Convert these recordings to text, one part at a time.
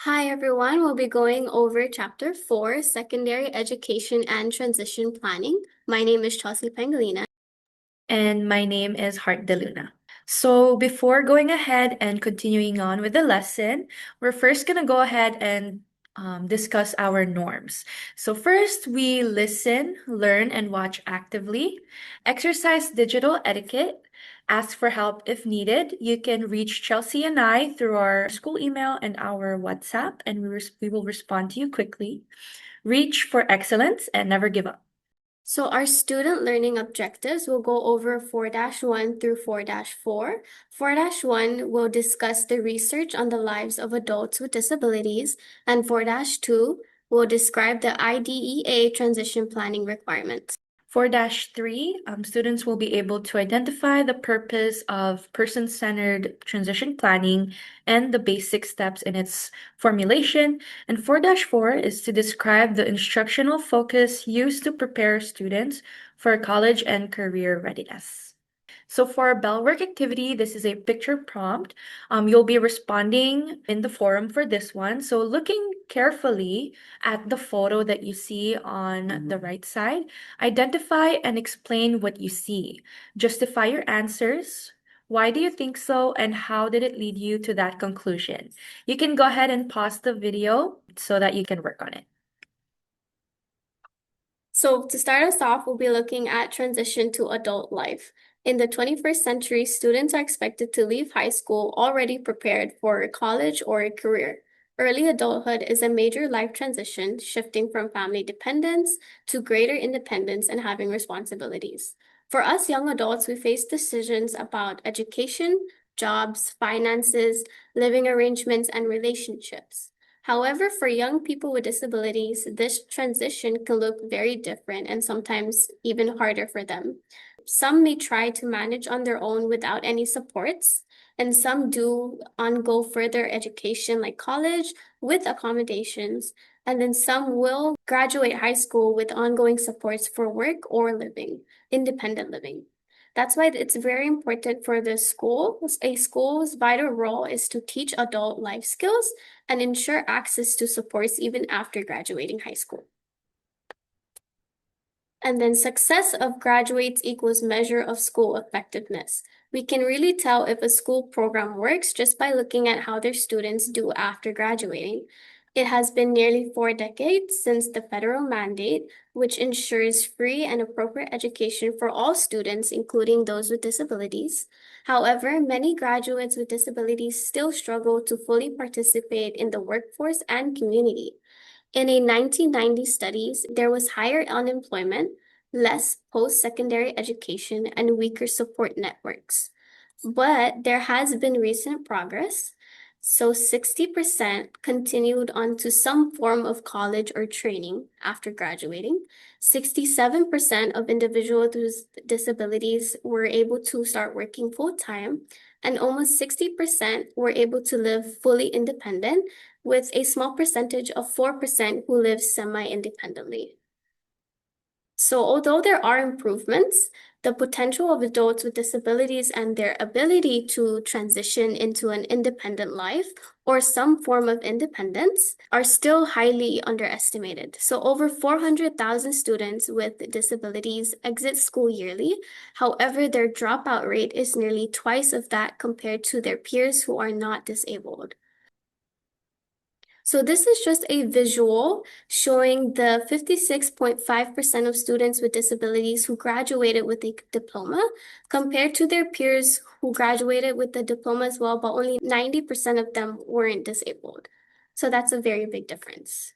Hi everyone, we'll be going over Chapter 4, Secondary Education and Transition Planning. My name is Chelsea Pangelinan. And my name is Heart De Luna. So before going ahead and continuing on with the lesson, we're first going to go ahead and discuss our norms. So first, we listen, learn, and watch actively, exercise digital etiquette, ask for help if needed. You can reach Chelsea and I through our school email and our WhatsApp, and we will respond to you quickly. Reach for excellence and never give up. So our student learning objectives will go over 4-1 through 4-4. 4-1 will discuss the research on the lives of adults with disabilities, and 4-2 will describe the IDEA transition planning requirements. 4-3, students will be able to identify the purpose of person-centered transition planning and the basic steps in its formulation. And 4-4 is to describe the instructional focus used to prepare students for college and career readiness. So for our bell work activity, this is a picture prompt. You'll be responding in the forum for this one. So looking carefully at the photo that you see on the right side, identify and explain what you see. Justify your answers. Why do you think so? And how did it lead you to that conclusion? You can go ahead and pause the video so that you can work on it. So to start us off, we'll be looking at transition to adult life. In the 21st century, students are expected to leave high school already prepared for college or a career. Early adulthood is a major life transition, shifting from family dependence to greater independence and having responsibilities. For us young adults, we face decisions about education, jobs, finances, living arrangements, and relationships. However, for young people with disabilities, this transition can look very different and sometimes even harder for them. Some may try to manage on their own without any supports, and some do undergo further education like college with accommodations, and then some will graduate high school with ongoing supports for work or living, independent living. That's why it's very important for the school. A school's vital role is to teach adult life skills and ensure access to supports even after graduating high school. And then success of graduates equals measure of school effectiveness. We can really tell if a school program works just by looking at how their students do after graduating. It has been nearly 4 decades since the federal mandate, which ensures free and appropriate education for all students, including those with disabilities. However, many graduates with disabilities still struggle to fully participate in the workforce and community. In a 1990 study, there was higher unemployment, less post-secondary education, and weaker support networks. But there has been recent progress. So 60% continued on to some form of college or training after graduating. 67% of individuals with disabilities were able to start working full-time, and almost 60% were able to live fully independent, with a small percentage of 4% who live semi-independently. So although there are improvements, the potential of adults with disabilities and their ability to transition into an independent life or some form of independence are still highly underestimated. So over 400,000 students with disabilities exit school yearly. However, their dropout rate is nearly twice of that compared to their peers who are not disabled. So this is just a visual showing the 56.5% of students with disabilities who graduated with a diploma compared to their peers who graduated with the diploma as well, but only 90% of them weren't disabled. So that's a very big difference.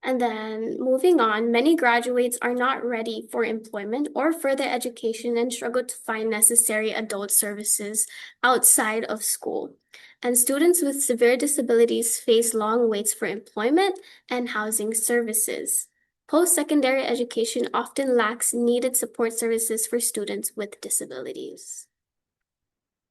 And then moving on, many graduates are not ready for employment or further education and struggle to find necessary adult services outside of school. And students with severe disabilities face long waits for employment and housing services. Post-secondary education often lacks needed support services for students with disabilities.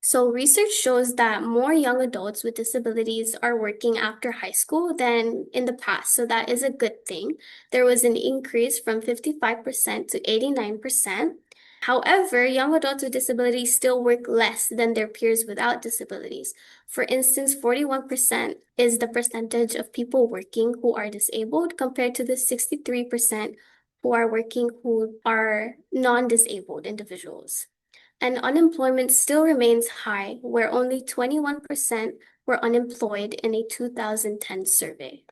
So research shows that more young adults with disabilities are working after high school than in the past. So that is a good thing. There was an increase from 55% to 89%. However, young adults with disabilities still work less than their peers without disabilities. For instance, 41% is the percentage of people working who are disabled compared to the 63% who are working who are non-disabled individuals. And unemployment still remains high, where only 21% were unemployed in a 2010 survey.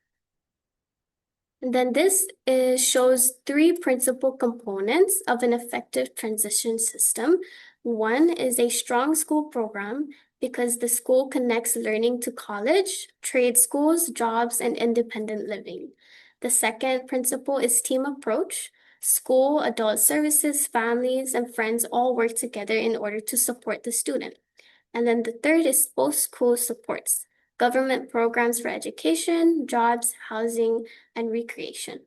And then shows three principal components of an effective transition system. One is a strong school program because the school connects learning to college, trade schools, jobs, and independent living. The second principle is team approach. School, adult services, families, and friends all work together in order to support the student. And then the third is post-school supports, government programs for education, jobs, housing, and recreation.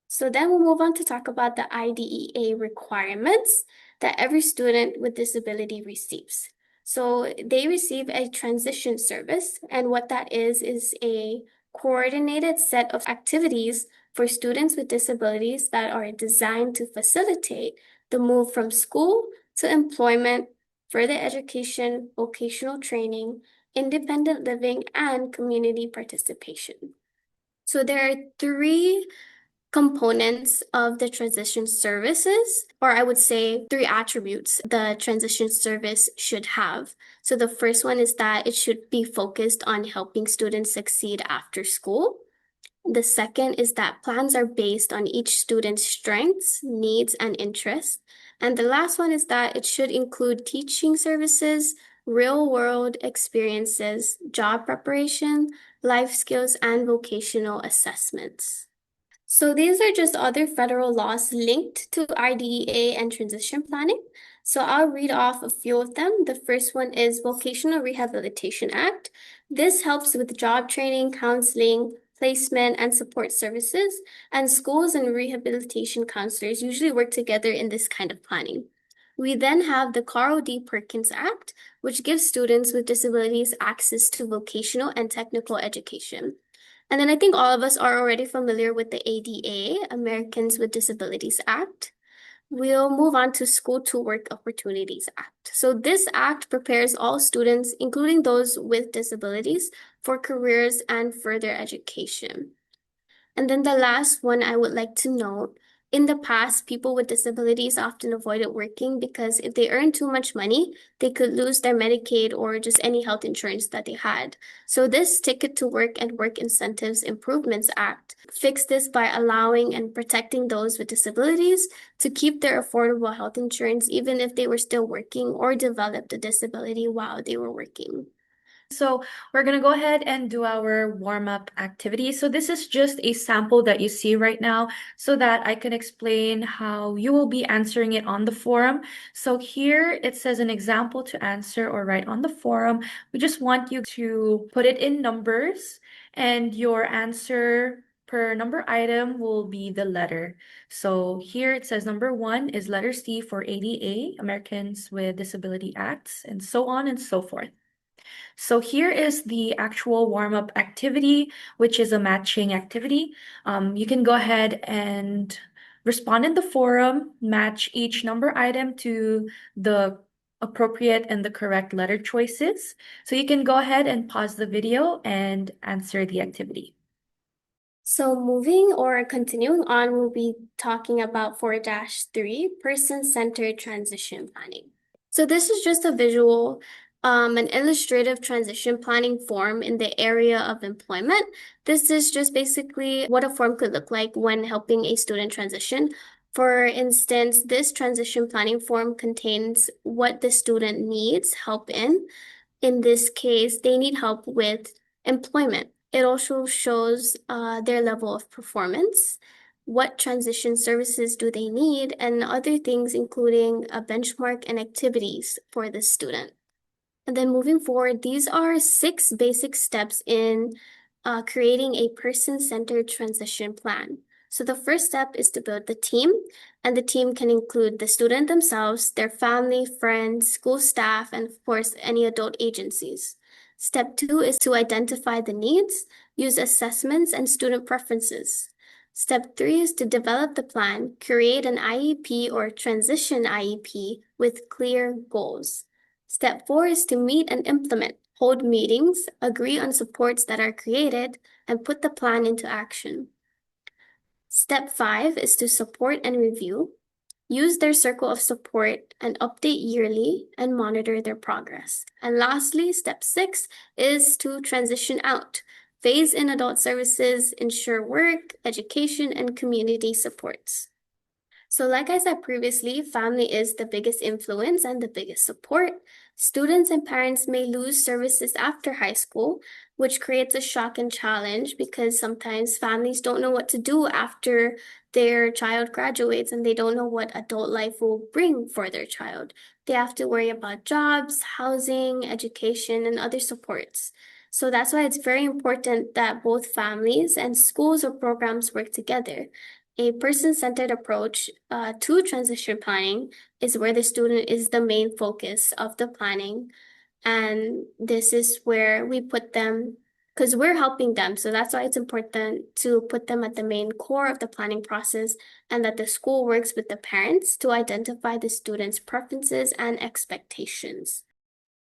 So then we'll move on to talk about the IDEA requirements that every student with disability receives. So they receive a transition service, and what that is a coordinated set of activities for students with disabilities that are designed to facilitate the move from school to employment, further education, vocational training, independent living, and community participation. So there are three components of the transition services, or I would say three attributes the transition service should have. So the first one is that it should be focused on helping students succeed after school. The second is that plans are based on each student's strengths, needs, and interests. And the last one is that it should include teaching services, real-world experiences, job preparation, life skills, and vocational assessments. So these are just other federal laws linked to IDEA and transition planning. So I'll read off a few of them. The first one is Vocational Rehabilitation Act. This helps with job training, counseling, placement, and support services. And schools and rehabilitation counselors usually work together in this kind of planning. We then have the Carl D. Perkins Act, which gives students with disabilities access to vocational and technical education. And then I think all of us are already familiar with the ADA, Americans with Disabilities Act. We'll move on to School to Work Opportunities Act. So this act prepares all students, including those with disabilities, for careers and further education. And then the last one I would like to note, in the past, people with disabilities often avoided working because if they earned too much money, they could lose their Medicaid or just any health insurance that they had. So this Ticket to Work and Work Incentives Improvements Act fixed this by allowing and protecting those with disabilities to keep their affordable health insurance even if they were still working or developed a disability while they were working. So we're going to go ahead and do our warm-up activity. So this is just a sample that you see right now so that I can explain how you will be answering it on the forum. So here it says an example to answer or write on the forum. We just want you to put it in numbers, and your answer per number item will be the letter. So here it says number 1 is letter C for ADA, Americans with Disability Acts, and so on and so forth. So here is the actual warm-up activity, which is a matching activity. You can go ahead and respond in the forum, match each number item to the appropriate and the correct letter choices. So you can go ahead and pause the video and answer the activity. So moving or continuing on, we'll be talking about 4-3, person-centered transition planning. So this is just a visual, an illustrative transition planning form in the area of employment. This is just basically what a form could look like when helping a student transition. For instance, this transition planning form contains what the student needs help in. In this case, they need help with employment. It also shows their level of performance, what transition services do they need, and other things, including a benchmark and activities for the student. And then moving forward, these are 6 basic steps in creating a person-centered transition plan. So the first step is to build the team, and the team can include the student themselves, their family, friends, school staff, and of course, any adult agencies. Step 2 is to identify the needs, use assessments and student preferences. Step 3 is to develop the plan, create an IEP or transition IEP with clear goals. Step 4 is to meet and implement, hold meetings, agree on supports that are created, and put the plan into action. Step 5 is to support and review. Use their circle of support and update yearly and monitor their progress. And lastly, step 6 is to transition out. Phase in adult services, ensure work, education, and community supports. So, like I said previously, family is the biggest influence and the biggest support. Students and parents may lose services after high school, which creates a shock and challenge because sometimes families don't know what to do after their child graduates and they don't know what adult life will bring for their child. They have to worry about jobs, housing, education, and other supports. So that's why it's very important that both families and schools or programs work together. A person-centered approach to transition planning is where the student is the main focus of the planning. And this is where we put them, because we're helping them. So that's why it's important to put them at the main core of the planning process and that the school works with the parents to identify the students' preferences and expectations.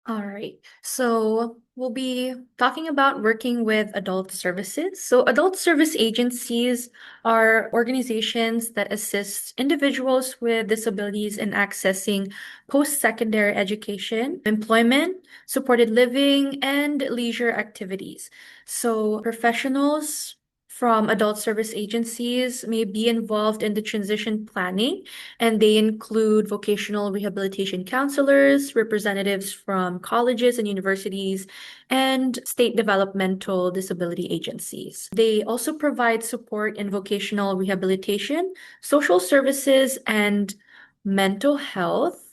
All right. So we'll be talking about working with adult services. So adult service agencies are organizations that assist individuals with disabilities in accessing post-secondary education, employment, supported living, and leisure activities. So professionals from adult service agencies may be involved in the transition planning, and they include vocational rehabilitation counselors, representatives from colleges and universities, and state developmental disability agencies. They also provide support in vocational rehabilitation, social services, and mental health.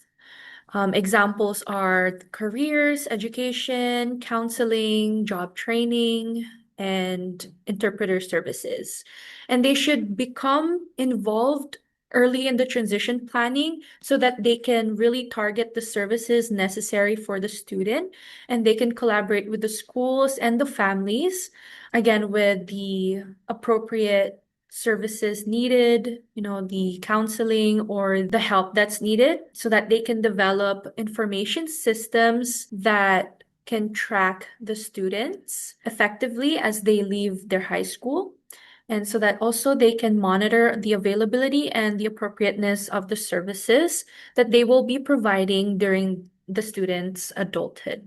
Examples are careers, education, counseling, job training, and interpreter services. And they should become involved early in the transition planning so that they can really target the services necessary for the student, and they can collaborate with the schools and the families, again, with the appropriate services needed, the counseling or the help that's needed so that they can develop information systems that can track the students effectively as they leave their high school. And so that also they can monitor the availability and the appropriateness of the services that they will be providing during the student's adulthood.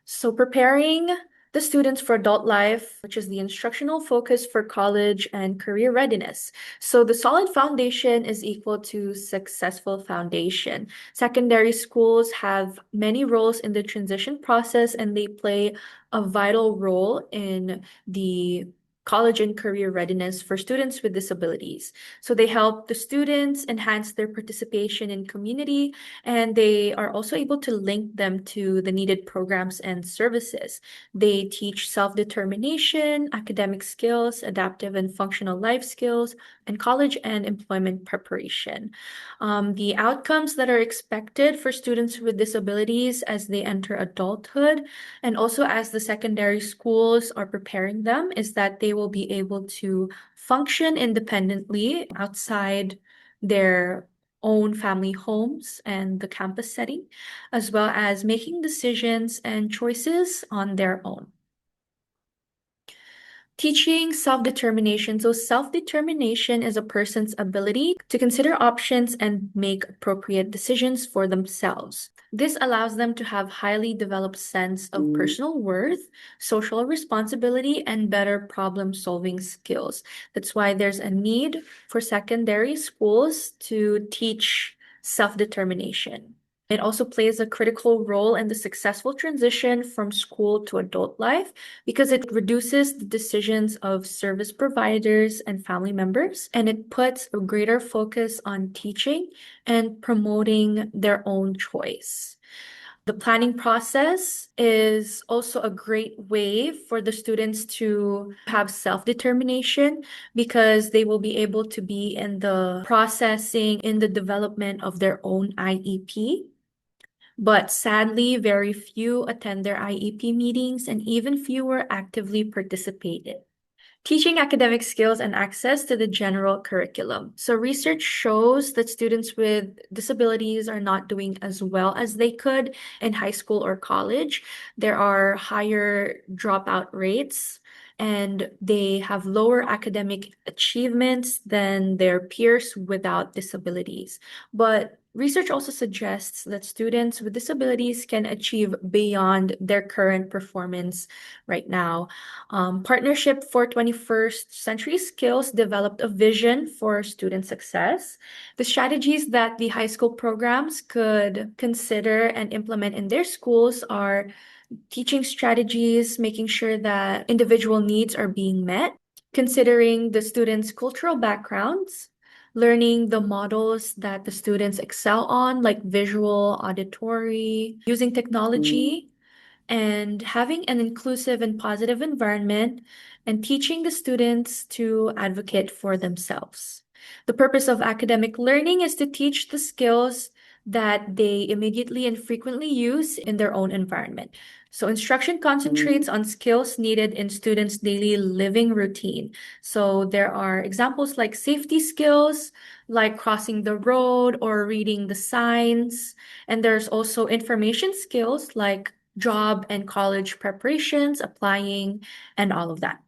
So preparing the students for adult life, which is the instructional focus for college and career readiness. So the solid foundation is equal to successful foundation. Secondary schools have many roles in the transition process, and they play a vital role in the college and career readiness for students with disabilities. So they help the students enhance their participation in community, and they are also able to link them to the needed programs and services. They teach self-determination, academic skills, adaptive and functional life skills, and college and employment preparation. The outcomes that are expected for students with disabilities as they enter adulthood and also as the secondary schools are preparing them is that they will be able to function independently outside their own family homes and the campus setting, as well as making decisions and choices on their own. Teaching self-determination. So self-determination is a person's ability to consider options and make appropriate decisions for themselves. This allows them to have highly developed sense of personal worth, social responsibility, and better problem-solving skills. That's why there's a need for secondary schools to teach self-determination. It also plays a critical role in the successful transition from school to adult life because it reduces the decisions of service providers and family members, and it puts a greater focus on teaching and promoting their own choice. The planning process is also a great way for the students to have self-determination because they will be able to be in the processing, in the development of their own IEP. But sadly, very few attend their IEP meetings and even fewer actively participate in. Teaching academic skills and access to the general curriculum. So research shows that students with disabilities are not doing as well as they could in high school or college. There are higher dropout rates and they have lower academic achievements than their peers without disabilities. But research also suggests that students with disabilities can achieve beyond their current performance right now. Partnership for 21st Century Skills developed a vision for student success. The strategies that the high school programs could consider and implement in their schools are teaching strategies, making sure that individual needs are being met, considering the students' cultural backgrounds, learning the models that the students excel on, like visual, auditory, using technology and having an inclusive and positive environment and teaching the students to advocate for themselves. The purpose of academic learning is to teach the skills that they immediately and frequently use in their own environment. So instruction concentrates on skills needed in students' daily living routine. So there are examples like safety skills, like crossing the road or reading the signs. And there's also information skills like job and college preparations, applying, and all of that.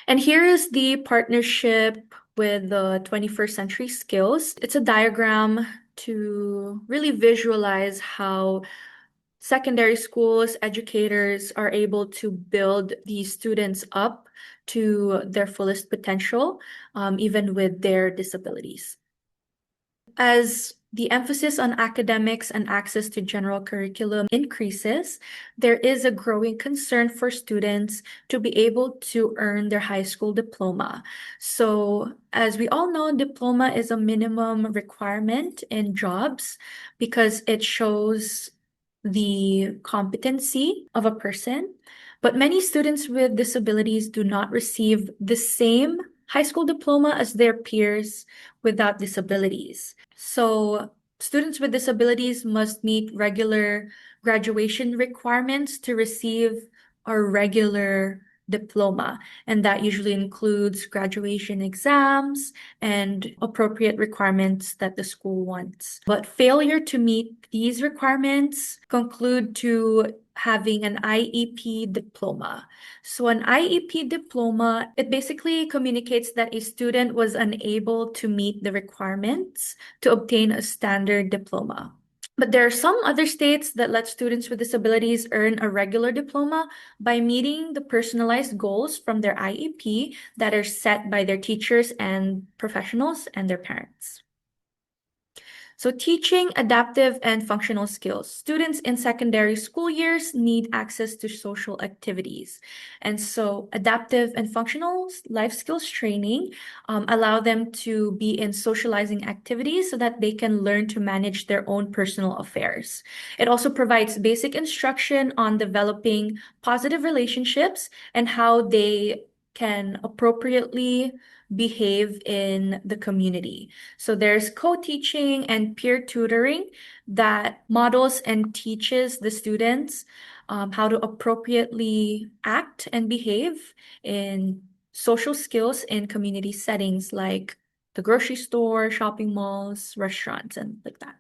And here is the partnership with the 21st Century Skills. It's a diagram to really visualize how secondary schools, educators are able to build these students up to their fullest potential, even with their disabilities. As the emphasis on academics and access to general curriculum increases, there is a growing concern for students to be able to earn their high school diploma. So, as we all know, diploma is a minimum requirement in jobs because it shows the competency of a person. But many students with disabilities do not receive the same high school diploma as their peers without disabilities. So students with disabilities must meet regular graduation requirements to receive a regular diploma, and that usually includes graduation exams and appropriate requirements that the school wants. But failure to meet these requirements conclude to having an IEP diploma. So an IEP diploma, it basically communicates that a student was unable to meet the requirements to obtain a standard diploma. But there are some other states that let students with disabilities earn a regular diploma by meeting the personalized goals from their IEP that are set by their teachers and professionals and their parents. So teaching adaptive and functional skills. Students in secondary school years need access to social activities. And so adaptive and functional life skills training allow them to be in socializing activities so that they can learn to manage their own personal affairs. It also provides basic instruction on developing positive relationships and how they can appropriately behave in the community. So there's co-teaching and peer tutoring that models and teaches the students how to appropriately act and behave in social skills in community settings like the grocery store, shopping malls, restaurants, and like that.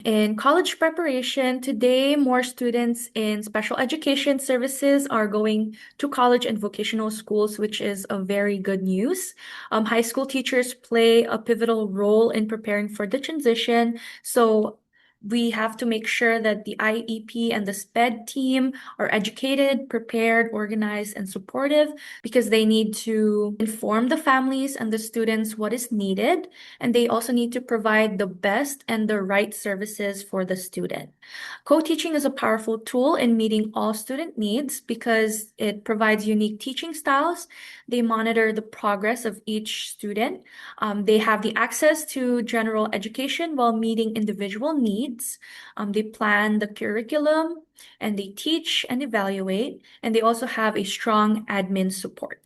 In college preparation, today more students in special education services are going to college and vocational schools, which is a very good news. High school teachers play a pivotal role in preparing for the transition. So we have to make sure that the IEP and the SPED team are educated, prepared, organized, and supportive because they need to inform the families and the students what is needed, and they also need to provide the best and the right services for the student. Co-teaching is a powerful tool in meeting all student needs because it provides unique teaching styles. They monitor the progress of each student. They have the access to general education while meeting individual needs. They plan the curriculum and they teach and evaluate, and they also have a strong admin support.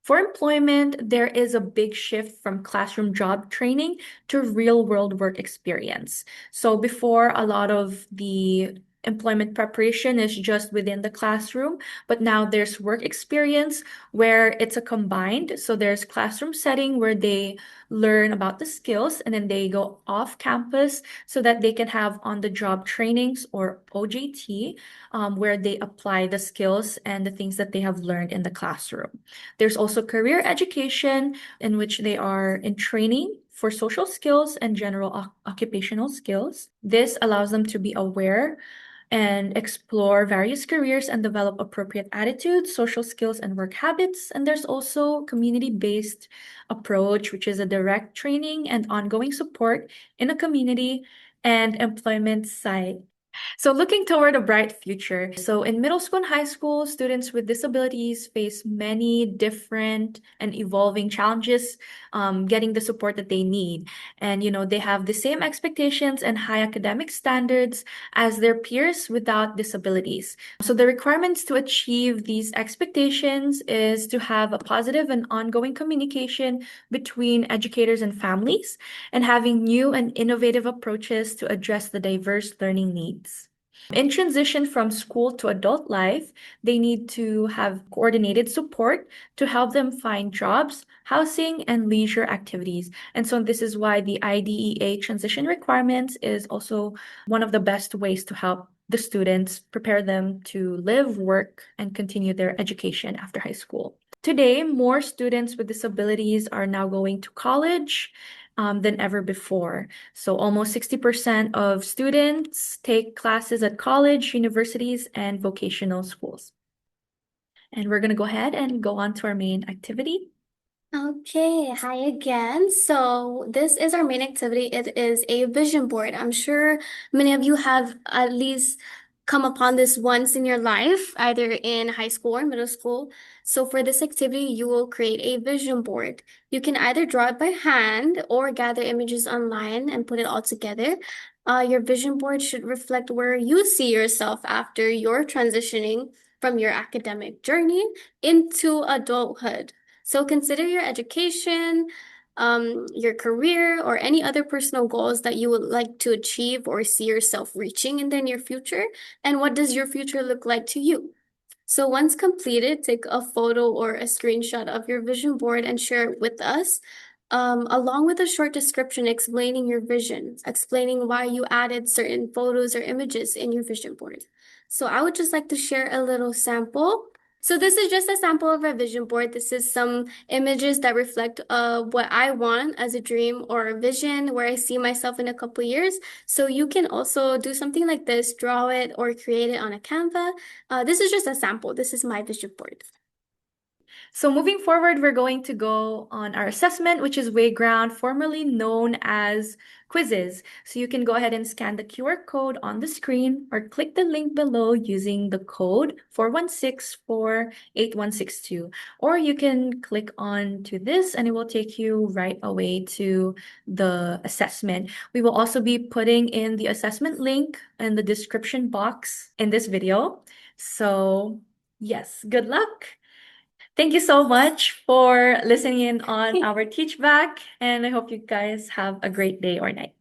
For employment, there is a big shift from classroom job training to real world work experience. So before, a lot of the employment preparation is just within the classroom, but now there's work experience where it's a combined. So there's classroom setting where they learn about the skills and then they go off campus so that they can have on-the-job trainings or OJT, where they apply the skills and the things that they have learned in the classroom. There's also career education in which they are in training for social skills and general occupational skills. This allows them to be aware and explore various careers and develop appropriate attitudes, social skills, and work habits. And there's also community-based approach, which is a direct training and ongoing support in a community and employment site. So looking toward a bright future. So in middle school and high school, students with disabilities face many different and evolving challenges, getting the support that they need. And, they have the same expectations and high academic standards as their peers without disabilities. So the requirements to achieve these expectations is to have a positive and ongoing communication between educators and families, and having new and innovative approaches to address the diverse learning needs. In transition from school to adult life, they need to have coordinated support to help them find jobs, housing, and leisure activities. And so this is why the IDEA transition requirements is also one of the best ways to help the students prepare them to live, work, and continue their education after high school. Today, more students with disabilities are now going to college than ever before. So almost 60% of students take classes at college, universities, and vocational schools. And we're going to go ahead and go on to our main activity. Okay, hi again. So this is our main activity. It is a vision board. I'm sure many of you have at least come upon this once in your life, either in high school or middle school. So for this activity, you will create a vision board. You can either draw it by hand or gather images online and put it all together. Your vision board should reflect where you see yourself after you're transitioning from your academic journey into adulthood. So consider your education, your career, or any other personal goals that you would like to achieve or see yourself reaching in the near future. And what does your future look like to you? So once completed, take a photo or a screenshot of your vision board and share it with us, along with a short description explaining your vision, explaining why you added certain photos or images in your vision board. So I would just like to share a little sample. So this is just a sample of our vision board. This is some images that reflect what I want as a dream or a vision, where I see myself in a couple years. So you can also do something like this, draw it or create it on a Canva. This is just a sample. This is my vision board. So moving forward, we're going to go on our assessment, which is Wayground, formerly known as quizzes. So you can go ahead and scan the QR code on the screen or click the link below using the code 41648162. Or you can click on to this and it will take you right away to the assessment. We will also be putting in the assessment link in the description box in this video. So yes, good luck. Thank you so much for listening in on our Teachback, and I hope you guys have a great day or night.